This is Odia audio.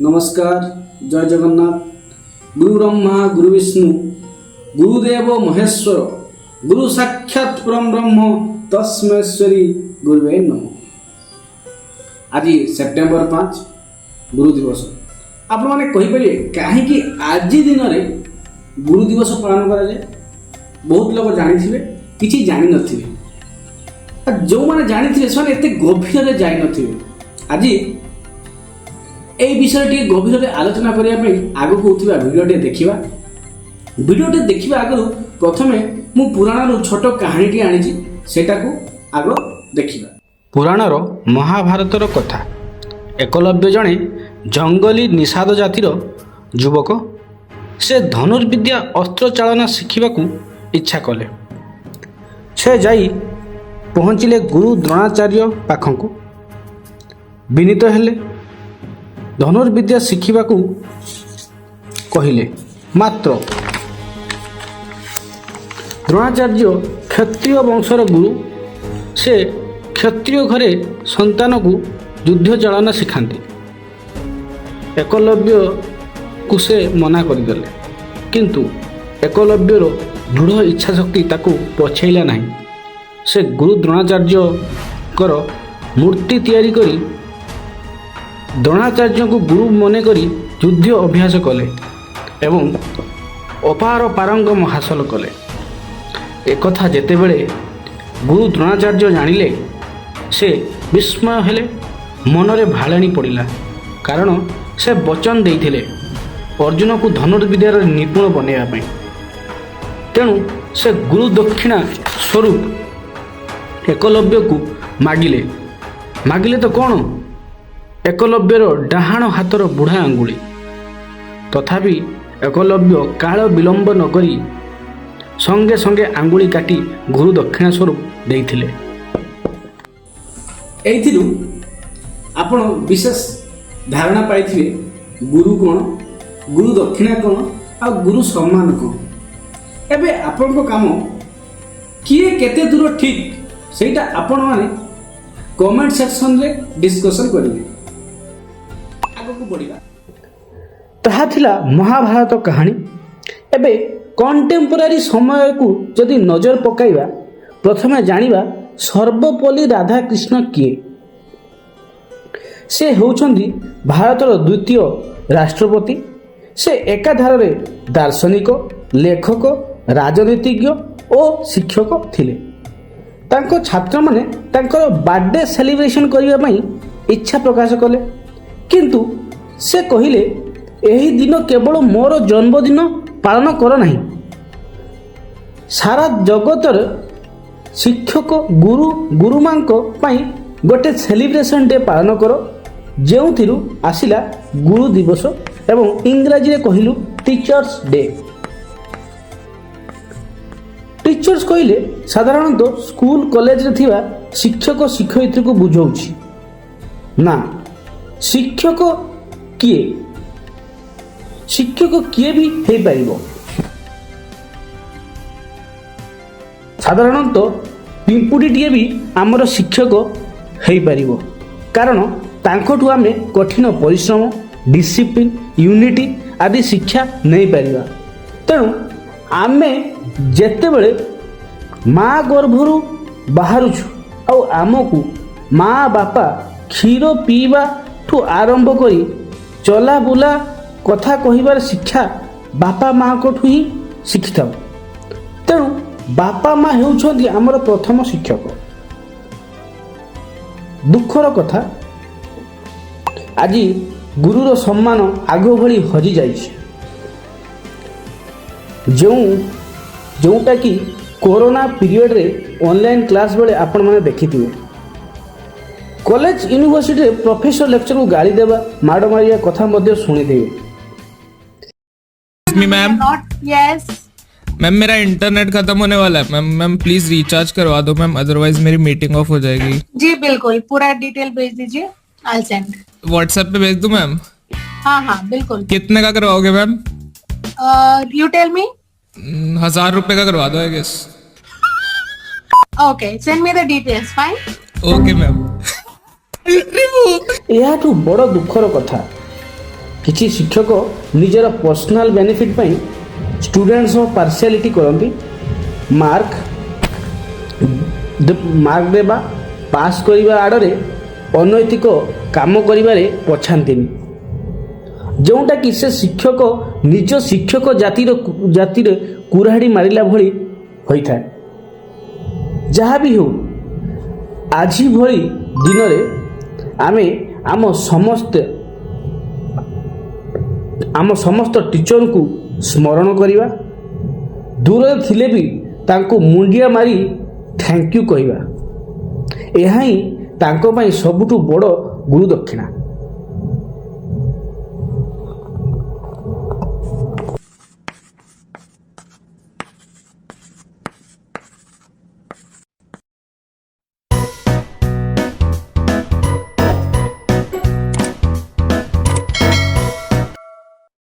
नमस्कार। जय जगन्नाथ। गुरु ब्रह्मा गुरु विष्णु गुरुदेव महेश्वर गुरु साक्षात परम ब्रह्म तस्मेश्वरी गुरुवे नमः। आज सेप्टेम्बर 5 गुरु दिवस। आपण मैंने कहीपर कहीं आज दिन में गुरु दिवस पालन कराए। बहुत लोग जानी किसी जानी न जो मैंने जानी से एत गभीर जाई न आज এই বিষয়টি গভীরে আলোচনা করিয়া পাই আগକୁ উঠিবা ভিডিওটি দেখিবা। ভিডিওটি দেখিবা আগରୁ প্রথমে মু পুরাণରୁ ছোট কাহিনীটি আনিছি সেটাକୁ আগ দেখিবা। পুরাণର মহাভারতର কথা। একলব্য জଣେ ଜଙ୍ଗଲୀ ନିଷାଦ ଜାତିର ଯୁବକ। ସେ ଧନୁର୍ବିଦ୍ୟା ଅସ୍ତ୍ର ଚାଳନା ଶିଖିବାକୁ ଇଚ୍ଛା କଲେ। ସେ ଯାଇ ପହଞ୍ଚିଲେ ଗୁରୁ ଦ୍ରୋଣାଚାର୍ଯ୍ୟ ପାଖକୁ। ବିନୀତ ହେଲେ, ଧନୁର୍ବିଦ୍ୟା ଶିଖିବାକୁ କହିଲେ। ମାତ୍ର ଦ୍ରୋଣାଚାର୍ଯ୍ୟ କ୍ଷତ୍ରିୟ ବଂଶର ଗୁରୁ। ସେ କ୍ଷତ୍ରିୟ ଘରେ ସନ୍ତାନକୁ ଯୁଦ୍ଧ ଚାଳନା ଶିଖାନ୍ତି। ଏକଲବ୍ୟକୁ ସେ ମନା କରିଦେଲେ, କିନ୍ତୁ ଏକଲବ୍ୟର ଦୃଢ଼ ଇଚ୍ଛାଶକ୍ତି ତାକୁ ପଛେଇଲା ନାହିଁ। ସେ ଗୁରୁ ଦ୍ରୋଣାଚାର୍ଯ୍ୟଙ୍କର ମୂର୍ତ୍ତି ତିଆରି କରି ଦ୍ରୋଣାଚାର୍ଯ୍ୟଙ୍କୁ ଗୁରୁ ମନେକରି ଯୁଦ୍ଧ ଅଭ୍ୟାସ କଲେ ଏବଂ ଅପାର ପାରଙ୍ଗମ ହାସଲ କଲେ। ଏକଥା ଯେତେବେଳେ ଗୁରୁ ଦ୍ରୋଣାଚାର୍ଯ୍ୟ ଜାଣିଲେ, ସେ ବିସ୍ମୟ ହେଲେ। ମନରେ ଭାଳେଣି ପଡ଼ିଲା, କାରଣ ସେ ବଚନ ଦେଇଥିଲେ ଅର୍ଜୁନକୁ ଧନୁର୍ବିଦ୍ୟାର ନିପୁଣ ବନେଇବା ପାଇଁ। ତେଣୁ ସେ ଗୁରୁ ଦକ୍ଷିଣା ସ୍ୱରୂପ ଏକଲବ୍ୟକୁ ମାଗିଲେ ତ କ'ଣ, ଏକଲବ୍ୟର ଡାହାଣ ହାତର ବୁଢ଼ା ଆଙ୍ଗୁଳି। ତଥାପି ଏକଲବ୍ୟ କାଳ ବିଳମ୍ବ ନକରି ସଙ୍ଗେ ସଙ୍ଗେ ଆଙ୍ଗୁଳି କାଟି ଗୁରୁ ଦକ୍ଷିଣା ସ୍ୱରୂପ ଦେଇଥିଲେ। ଏଇଥିରୁ ଆପଣ ବିଶେଷ ଧାରଣା ପାଇଥିବେ ଗୁରୁ କ'ଣ, ଗୁରୁ ଦକ୍ଷିଣା କ'ଣ ଆଉ ଗୁରୁ ସମ୍ମାନ କ'ଣ। ଏବେ ଆପଣଙ୍କ କାମ କିଏ କେତେ ଦୂର ଠିକ୍ ସେଇଟା ଆପଣମାନେ କମେଣ୍ଟ ସେକ୍ସନରେ ଡିସ୍କସନ୍ କରିବେ। ତାହା ଥିଲା ମହାଭାରତ କାହାଣୀ। ଏବେ କଣ୍ଟେମ୍ପୋରାରୀ ସମୟକୁ ଯଦି ନଜର ପକାଇବା, ପ୍ରଥମେ ଜାଣିବା ସର୍ବପଲ୍ଲୀ ରାଧାକ୍ରିଷ୍ଣ କିଏ। ସେ ହେଉଛନ୍ତି ଭାରତର ଦ୍ୱିତୀୟ ରାଷ୍ଟ୍ରପତି। ସେ ଏକାଧାରରେ ଦାର୍ଶନିକ, ଲେଖକ, ରାଜନୀତିଜ୍ଞ ଓ ଶିକ୍ଷକ ଥିଲେ। ତାଙ୍କ ଛାତ୍ରମାନେ ତାଙ୍କର ବାର୍ଥଡେ ସେଲିବ୍ରେସନ୍ କରିବା ପାଇଁ ଇଚ୍ଛା ପ୍ରକାଶ କଲେ, କିନ୍ତୁ ସେ କହିଲେ ଏହି ଦିନ କେବଳ ମୋର ଜନ୍ମଦିନ ପାଳନ କର ନାହିଁ, ସାରା ଜଗତର ଶିକ୍ଷକ ଗୁରୁମାଙ୍କ ପାଇଁ ଗୋଟେ ସେଲିବ୍ରେସନ୍ ଡେ ପାଳନ କର, ଯେଉଁଥିରୁ ଆସିଲା ଗୁରୁ ଦିବସ ଏବଂ ଇଂରାଜୀରେ କହିଲୁ ଟିଚର୍ସ ଡେ। ଟିଚର୍ସ କହିଲେ ସାଧାରଣତଃ ସ୍କୁଲ କଲେଜରେ ଥିବା ଶିକ୍ଷକ ଶିକ୍ଷୟିତ୍ରୀକୁ ବୁଝାଉଛି। ନା, ଶିକ୍ଷକ କିଏ? ଶିକ୍ଷକ କିଏ ବି ହେଇପାରିବ। ସାଧାରଣତଃ ପିମ୍ପୁଡ଼ିଟିଏ ବି ଆମର ଶିକ୍ଷକ ହେଇପାରିବ, କାରଣ ତାଙ୍କଠୁ ଆମେ କଠିନ ପରିଶ୍ରମ, ଡିସିପ୍ଲିନ୍, ୟୁନିଟି ଆଦି ଶିକ୍ଷା ନେଇପାରିବା। ତେଣୁ ଆମେ ଯେତେବେଳେ ମା ଗର୍ଭରୁ ବାହାରୁଛୁ ଆଉ ଆମକୁ ମା ବାପା କ୍ଷୀର ପିଇବାଠୁ ଆରମ୍ଭ କରି ଚଲାବୁଲା କଥା କହିବାର ଶିକ୍ଷା ବାପା ମାଆଙ୍କଠୁ ହିଁ ଶିଖିଥାଉ। ତେଣୁ ବାପା ମା ହେଉଛନ୍ତି ଆମର ପ୍ରଥମ ଶିକ୍ଷକ। ଦୁଃଖର କଥା, ଆଜି ଗୁରୁର ସମ୍ମାନ ଆଗ ଭଳି ହଜିଯାଇଛି। ଯେଉଁଟାକି କରୋନା ପିରିୟଡ଼ରେ ଅନଲାଇନ୍ କ୍ଲାସ୍ ବେଳେ ଆପଣମାନେ ଦେଖିଥିବେ। कॉलेज यूनिवर्सिटी प्रोफेसर लेक्चर को गाली देवा, माड़ मारिया कथा मध्य सुनिथिबे। मैम यस मैम, मेरा इंटरनेट खत्म होने वाला है मैम। मैम प्लीज रिचार्ज करवा दो मैम, अदरवाइज मेरी मीटिंग ऑफ हो जाएगी। जी बिल्कुल, पूरा डिटेल भेज दीजिए, आई सेंड। व्हाट्सएप पे भेज दूं मैम? हाँ हाँ बिल्कुल। कितने का करवाओगे मैम? You tell me. 1000 रुपए का करवा दो I guess. Okay, send me the details, fine. Okay ma'am. एहाठू बड़ दुखर कथा କିଛି ଶିକ୍ଷକ ନିଜର ପର୍ସନାଲ ବେନିଫିଟ୍ ପାଇଁ ଷ୍ଟୁଡେଣ୍ଟ ସହ ପାର୍ସିଆଲିଟି କରନ୍ତି। ମାର୍କ ଦେବା ପାସ୍ କରିବା ଆଡ଼ରେ ଅନୈତିକ କାମ କରିବାରେ ପଛାନ୍ତିନି, ଯେଉଁଟାକି ସେ ଶିକ୍ଷକ ନିଜ ଶିକ୍ଷକ ଜାତିରେ କୁରାଢ଼ି ମାରିଲା ଭଳି ହୋଇଥାଏ। ଯାହା ବି ହେଉ, ଆଜି ଭଳି ଦିନରେ ଆମେ ଆମ ସମସ୍ତ ଟିଚରଙ୍କୁ ସ୍ମରଣ କରିବା, ଦୂରରେ ଥିଲେ ବି ତାଙ୍କୁ ମୁଣ୍ଡିଆ ମାରି ଥ୍ୟାଙ୍କ ୟୁ କହିବା। ଏହା ହିଁ ତାଙ୍କ ପାଇଁ ସବୁଠୁ ବଡ଼ ଗୁରୁ ଦକ୍ଷିଣା।